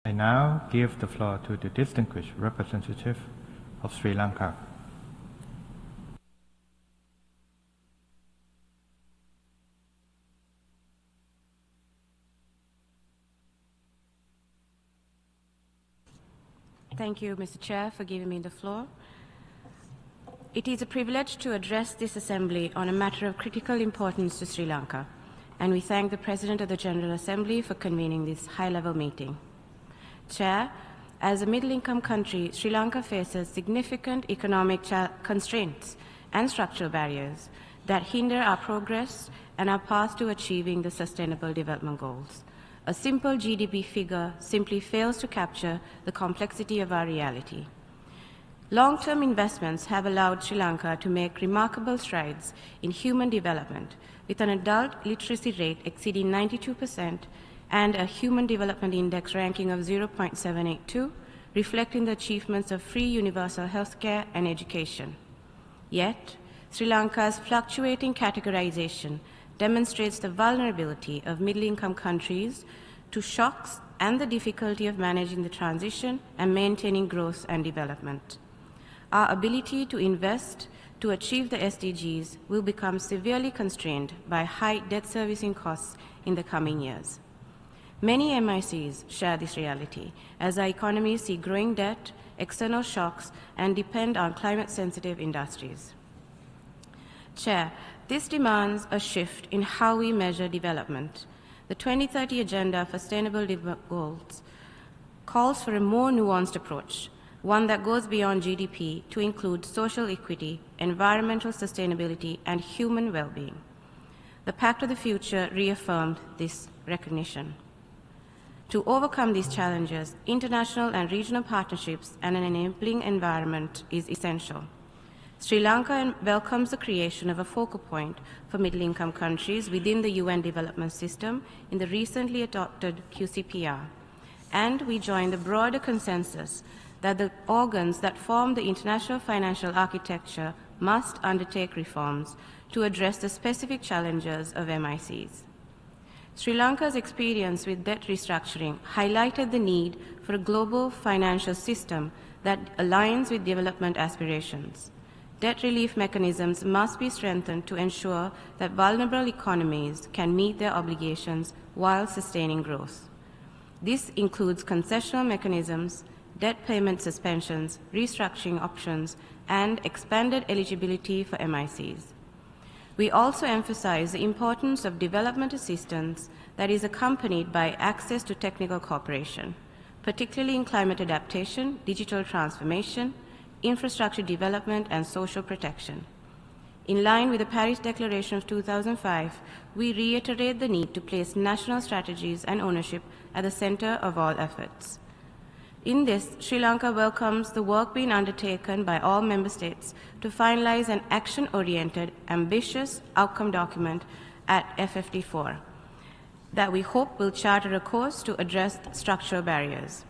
I now give the floor to the distinguished representative of Sri Lanka. Thank you, Mr. Chair, for giving me the floor. It is a privilege to address this Assembly on a matter of critical importance to Sri Lanka, and we thank the President of the General Assembly for convening this high-level meeting. Chair, as a middle-income country, Sri Lanka faces significant economic constraints and structural barriers that hinder our progress and our path to achieving the Sustainable Development Goals. A simple GDP figure simply fails to capture the complexity of our reality. Long-term investments have allowed Sri Lanka to make remarkable strides in human development, with an adult literacy rate exceeding 92% and a Human Development Index ranking of 0.782, reflecting the achievements of free universal healthcare and education. Yet, Sri Lanka's fluctuating categorization demonstrates the vulnerability of middle-income countries to shocks and the difficulty of managing the transition and maintaining growth and development. Our ability to invest to achieve the SDGs will become severely constrained by high debt servicing costs in the coming years. Many MICs share this reality, as our economies see growing debt, external shocks, and depend on climate-sensitive industries. Chair, this demands a shift in how we measure development. The 2030 Agenda for Sustainable Development Goals calls for a more nuanced approach, one that goes beyond GDP to include social equity, environmental sustainability, and human well-being. The Pact of the Future reaffirmed this recognition. To overcome these challenges, international and regional partnerships and an enabling environment is essential. Sri Lanka welcomes the creation of a focal point for middle-income countries within the UN Development System in the recently adopted QCPR, and we join the broader consensus that the organs that form the international financial architecture must undertake reforms to address the specific challenges of MICs. Sri Lanka's experience with debt restructuring highlighted the need for a global financial system that aligns with development aspirations. Debt relief mechanisms must be strengthened to ensure that vulnerable economies can meet their obligations while sustaining growth. This includes concessional mechanisms, debt payment suspensions, restructuring options, and expanded eligibility for MICs. We also emphasize the importance of development assistance that is accompanied by access to technical cooperation, particularly in climate adaptation, digital transformation, infrastructure development, and social protection. In line with the Paris Declaration of 2005, we reiterate the need to place national strategies and ownership at the center of all efforts. In this, Sri Lanka welcomes the work being undertaken by all member states to finalize an action-oriented, ambitious outcome document at FFD4 that we hope will charter a course to address structural barriers.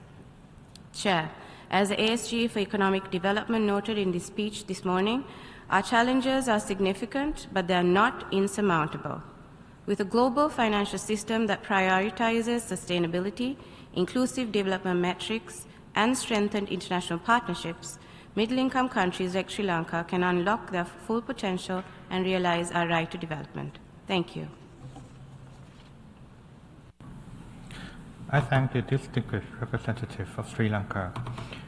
Chair, as the ASG for Economic Development noted in this speech this morning, our challenges are significant, but they are not insurmountable. With a global financial system that prioritizes sustainability, inclusive development metrics, and strengthened international partnerships, middle-income countries like Sri Lanka can unlock their full potential and realize our right to development. Thank you. I thank the distinguished representative of Sri Lanka.